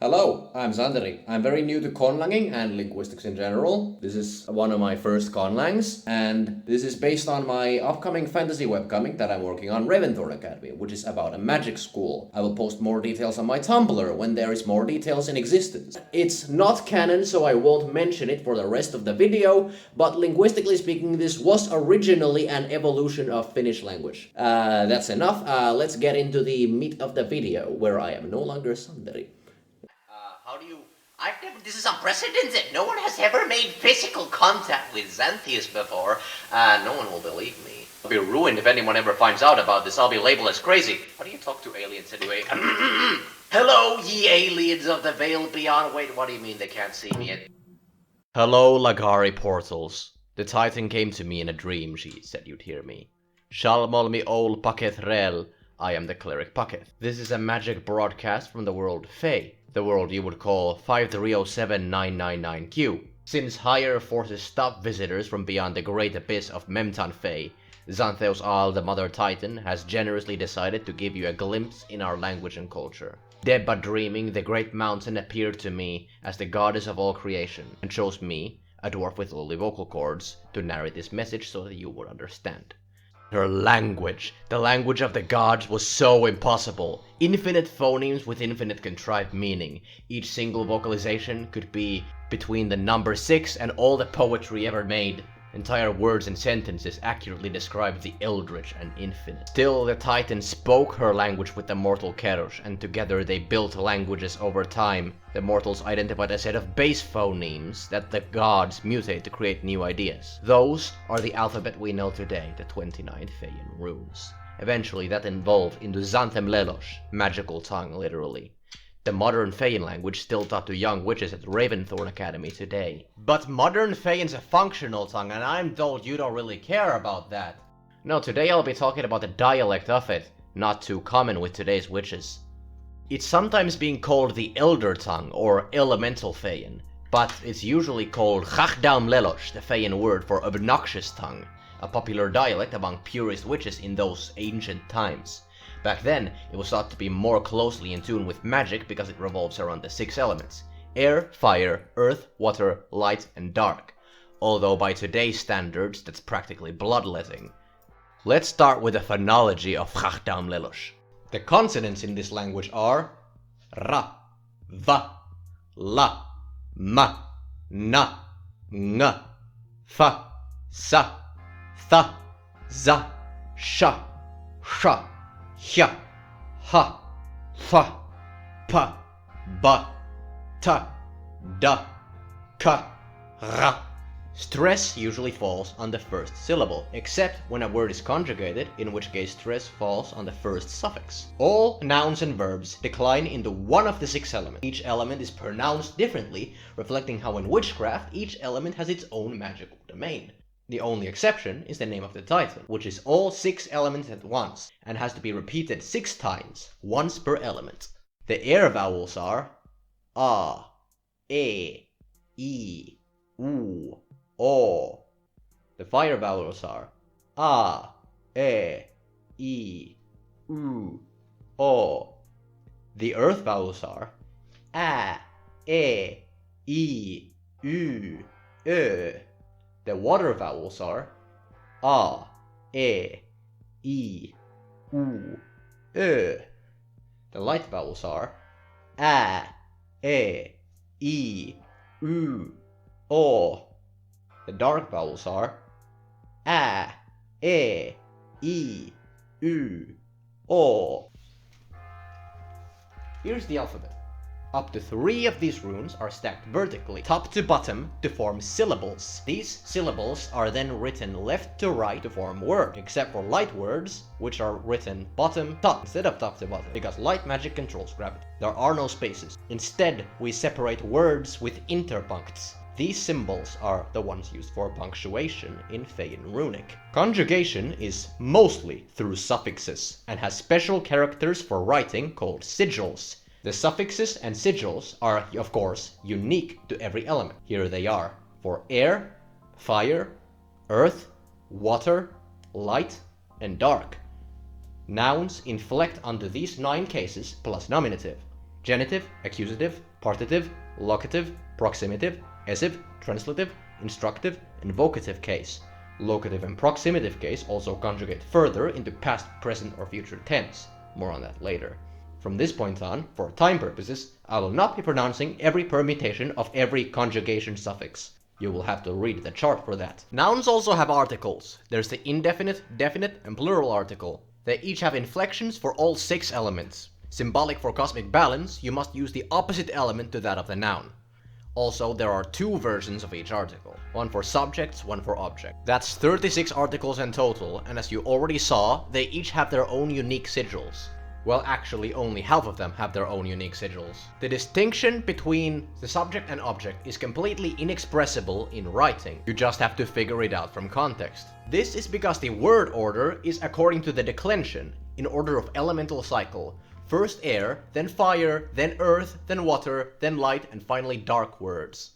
Hello, I'm Santeri. I'm very new to conlanging and linguistics in general. This is one of my first conlangs, and this is based on my upcoming fantasy webcomic that I'm working on, Raventhorn Academy, which is about a magic school. I will post more details on my Tumblr when there is more details in existence. It's not canon, so I won't mention it for the rest of the video, but linguistically speaking, this was originally an evolution of Finnish language. That's enough. Let's get into the meat of the video, where I am no longer Santeri. This is unprecedented. No one has ever made physical contact with Xanthius before. No one will believe me. I'll be ruined if anyone ever finds out about this. I'll be labeled as crazy. How do you talk to aliens anyway? Hello, ye aliens of the veil beyond. Wait, what do you mean they can't see me yet? Hello, Lagari portals. The Titan came to me in a dream. She said you'd hear me. Shalmolmi ol pakethrel. I am the cleric Paketh. This is a magic broadcast from the world Fey. The world you would call 5307999Q. Since higher forces stop visitors from beyond the great abyss of Memtan Fey, Xantheos Al, the Mother Titan, has generously decided to give you a glimpse in our language and culture. Dead but dreaming, the great mountain appeared to me as the goddess of all creation, and chose me, a dwarf with lowly vocal cords, to narrate this message so that you would understand. Her language, the language of the gods, was so impossible. Infinite phonemes with infinite contrived meaning. Each single vocalization could be between the number 6 and all the poetry ever made. Entire words and sentences accurately describe the eldritch and infinite. Still, the Titan spoke her language with the mortal Kerosh, and together they built languages over time. The mortals identified a set of base phonemes that the gods mutate to create new ideas. Those are the alphabet we know today, the 29 Feyan runes. Eventually that evolved into Gagdaom-Lelosh, magical tongue literally. The modern Feyan language still taught to young witches at Raventhorn Academy today. But modern Feyan's a functional tongue, and I'm told you don't really care about that. No, today I'll be talking about the dialect of it, not too common with today's witches. It's sometimes being called the Elder Tongue, or Elemental Feyan, but it's usually called Gagdaom-Lelosh, the Feyan word for obnoxious tongue, a popular dialect among purist witches in those ancient times. Back then, it was thought to be more closely in tune with magic because it revolves around the 6 elements: air, fire, earth, water, light, and dark. Although by today's standards, that's practically bloodletting. Let's start with the phonology of Gagdaom-Lelosh. The consonants in this language are ra, va, la, ma, na, ng, fa, sa, tha, za, sha, sha, hya, ha, fa, pa, ba, ta, da, ka, ra. Stress usually falls on the first syllable, except when a word is conjugated, in which case stress falls on the first suffix. All nouns and verbs decline into one of the 6 elements. Each element is pronounced differently, reflecting how in witchcraft each element has its own magical domain. The only exception is the name of the Titan, which is all 6 elements at once, and has to be repeated 6 times, once per element. The air vowels are a, e, u, o. The fire vowels are a, e, u, o. The earth vowels are a, e, u, ö. The water vowels are a, e, u, ö. The light vowels are a, e, u, o. The dark vowels are a, e, u, o. Here's the alphabet. Up to 3 of these runes are stacked vertically, top to bottom, to form syllables. These syllables are then written left to right to form words, except for light words, which are written bottom top instead of top to bottom, because light magic controls gravity. There are no spaces. Instead, we separate words with interpuncts. These symbols are the ones used for punctuation in Feyan runic. Conjugation is mostly through suffixes, and has special characters for writing called sigils. The suffixes and sigils are, of course, unique to every element. Here they are. For air, fire, earth, water, light, and dark. Nouns inflect onto these 9 cases plus nominative. Genitive, accusative, partitive, locative, proximative, essive, translative, instructive, and vocative case. Locative and proximative case also conjugate further into past, present, or future tense. More on that later. From this point on, for time purposes, I will not be pronouncing every permutation of every conjugation suffix. You will have to read the chart for that. Nouns also have articles. There's the indefinite, definite, and plural article. They each have inflections for all 6 elements. Symbolic for cosmic balance, you must use the opposite element to that of the noun. Also, there are 2 versions of each article. One for subjects, one for object. That's 36 articles in total, and as you already saw, they each have their own unique sigils. Well, actually, only half of them have their own unique sigils. The distinction between the subject and object is completely inexpressible in writing. You just have to figure it out from context. This is because the word order is according to the declension, in order of elemental cycle. First air, then fire, then earth, then water, then light, and finally dark words.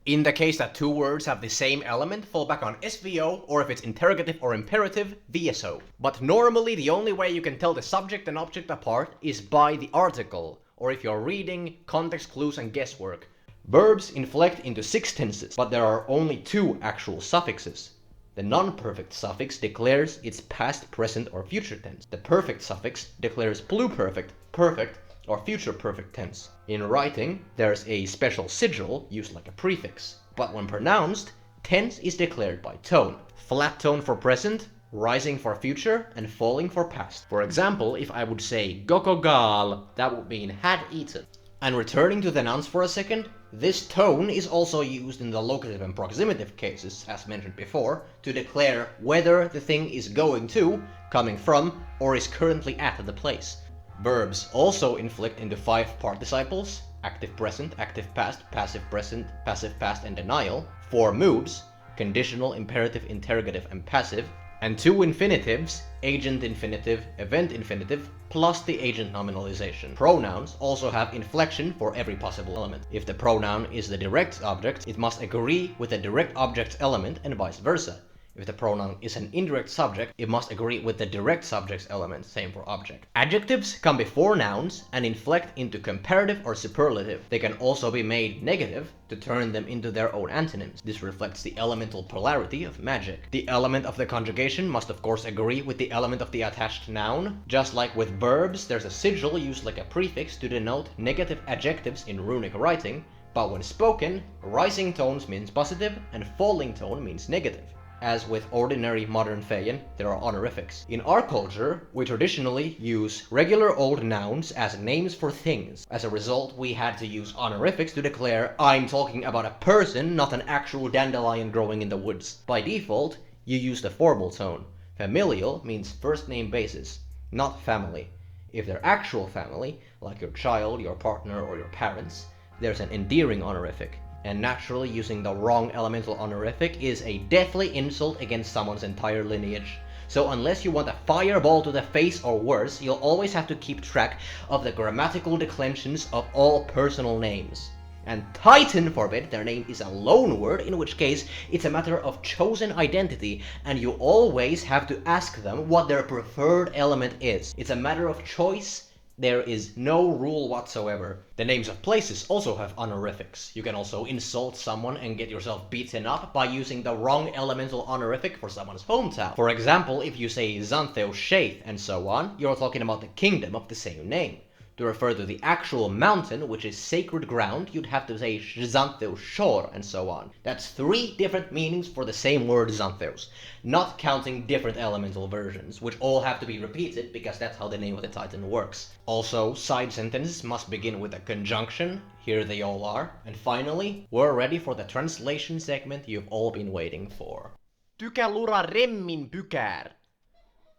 In the case that 2 words have the same element, fall back on SVO, or if it's interrogative or imperative, VSO. But normally the only way you can tell the subject and object apart is by the article, or if you're reading, context clues and guesswork. Verbs inflect into 6 tenses, but there are only 2 actual suffixes. The non-perfect suffix declares its past, present, or future tense. The perfect suffix declares pluperfect, perfect, or future perfect tense. In writing, there's a special sigil used like a prefix, but when pronounced, tense is declared by tone. Flat tone for present, rising for future, and falling for past. For example, if I would say gokogal, that would mean had eaten. And returning to the nouns for a second, this tone is also used in the locative and proximative cases, as mentioned before, to declare whether the thing is going to, coming from, or is currently at the place. Verbs also inflect into 5 participles: active present, active past, passive present, passive past, and denial, 4 moods: conditional, imperative, interrogative, and passive, and 2 infinitives: agent infinitive, event infinitive, plus the agent nominalization. Pronouns also have inflection for every possible element. If the pronoun is the direct object, it must agree with the direct object's element and vice versa. If the pronoun is an indirect subject, it must agree with the direct subject's element, same for object. Adjectives come before nouns and inflect into comparative or superlative. They can also be made negative to turn them into their own antonyms. This reflects the elemental polarity of magic. The element of the conjugation must of course agree with the element of the attached noun. Just like with verbs, there's a sigil used like a prefix to denote negative adjectives in runic writing, but when spoken, rising tones means positive and falling tone means negative. As with ordinary modern Feyan, there are honorifics. In our culture, we traditionally use regular old nouns as names for things. As a result, we had to use honorifics to declare, I'm talking about a person, not an actual dandelion growing in the woods. By default, you use the formal tone. Familial means first name basis, not family. If they're actual family, like your child, your partner, or your parents, there's an endearing honorific. And naturally, using the wrong elemental honorific is a deathly insult against someone's entire lineage. So unless you want a fireball to the face or worse, you'll always have to keep track of the grammatical declensions of all personal names. And Titan forbid their name is a loan word, in which case it's a matter of chosen identity, and you always have to ask them what their preferred element is. It's a matter of choice. There is no rule whatsoever. The names of places also have honorifics. You can also insult someone and get yourself beaten up by using the wrong elemental honorific for someone's hometown. For example, if you say Xantheus Sheath and so on, you're talking about the kingdom of the same name. To refer to the actual mountain, which is sacred ground, you'd have to say Xantheus Shor and so on. That's 3 different meanings for the same word Xantheus, not counting different elemental versions, which all have to be repeated because that's how the name of the Titan works. Also, side sentences must begin with a conjunction. Here they all are. And finally, we're ready for the translation segment you've all been waiting for. Tykälura remmin pykär.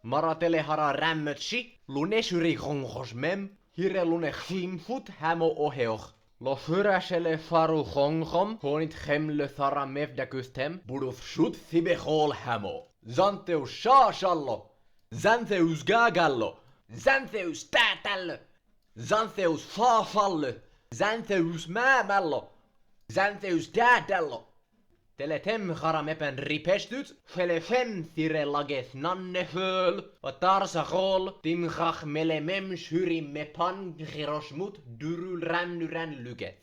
Maratelehara rämmötsi, lunesyri honghosmem. Hirelune chlimfut hämo oheoch. Lo fyräsele faru honghom, honit chemle thara mevdäkystem, buduth shut thibechol hämo. Xantheus shaashallo. Xantheus gagallo. Xantheus täätällo. Xantheus faafallo. Xantheus määmällo. Xantheus täätällo. Teletem haramepen ripestyt, felefem thirelageth nanneföl, va tarsachol, timchach melemem shyrimepan girosmut durul rännyrän lyketh.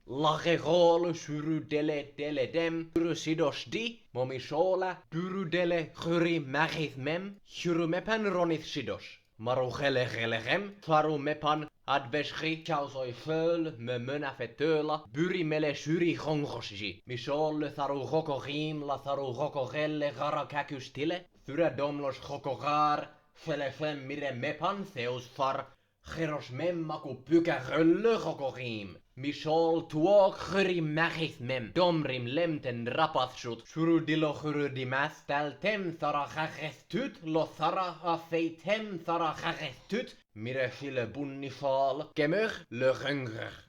Lagegol surudele dele dem, surusidos di, momishola, durudele guri magith mem, surumepan ronith sidos. Marugele gelegem, farumepan adveschi chausoi föl, me mönafetöla, byrimele syri gongosji, misol tharu gokorim la tharu gokogelle garakäkystile, Gagdaom-Lelosh gokogar, felefem mire mepan theos far, Geros memmaku pykä röllö gokorim, misol tuok guri magith mem, domrim lemten rapathsut, surudilo gurudimath, taltem thara gagetut, lo thara afeitem thara gagetut, mire file bunnifal, gemur le gunger.